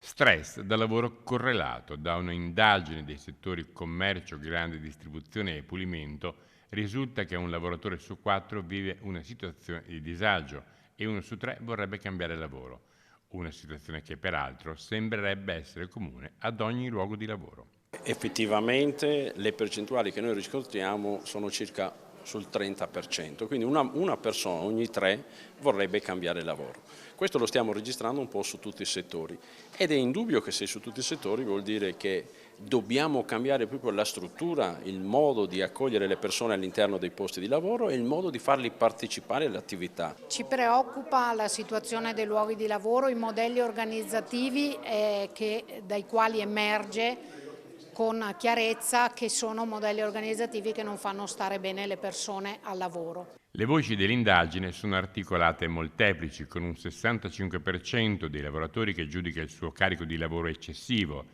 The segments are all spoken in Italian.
Stress da lavoro correlato. Da un'indagine dei settori commercio, grande distribuzione e pulimento risulta che un lavoratore su 4 vive una situazione di disagio e 1 su 3 vorrebbe cambiare lavoro, una situazione che peraltro sembrerebbe essere comune ad ogni luogo di lavoro. Effettivamente le percentuali che noi riscontriamo sono circa sul 30%, quindi una persona ogni 3 vorrebbe cambiare lavoro. Questo lo stiamo registrando un po' su tutti i settori ed è indubbio che se su tutti i settori vuol dire che dobbiamo cambiare proprio la struttura, il modo di accogliere le persone all'interno dei posti di lavoro e il modo di farli partecipare all'attività. Ci preoccupa la situazione dei luoghi di lavoro, i modelli organizzativi dai quali emerge con chiarezza che sono modelli organizzativi che non fanno stare bene le persone al lavoro. Le voci dell'indagine sono articolate e molteplici, con un 65% dei lavoratori che giudica il suo carico di lavoro eccessivo,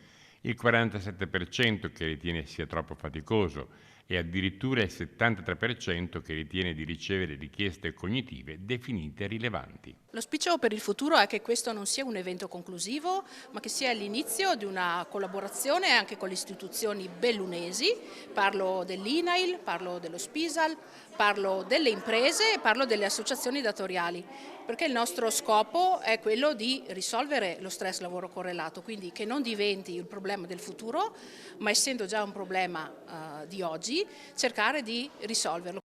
il 47% che ritiene sia troppo faticoso e addirittura il 73% che ritiene di ricevere richieste cognitive definite rilevanti. L'auspicio per il futuro è che questo non sia un evento conclusivo, ma che sia l'inizio di una collaborazione anche con le istituzioni bellunesi. Parlo dell'INAIL, parlo dello SPISAL, parlo delle imprese e parlo delle associazioni datoriali, perché il nostro scopo è quello di risolvere lo stress lavoro correlato, quindi che non diventi il problema del futuro, ma essendo già un problema di oggi, cercare di risolverlo.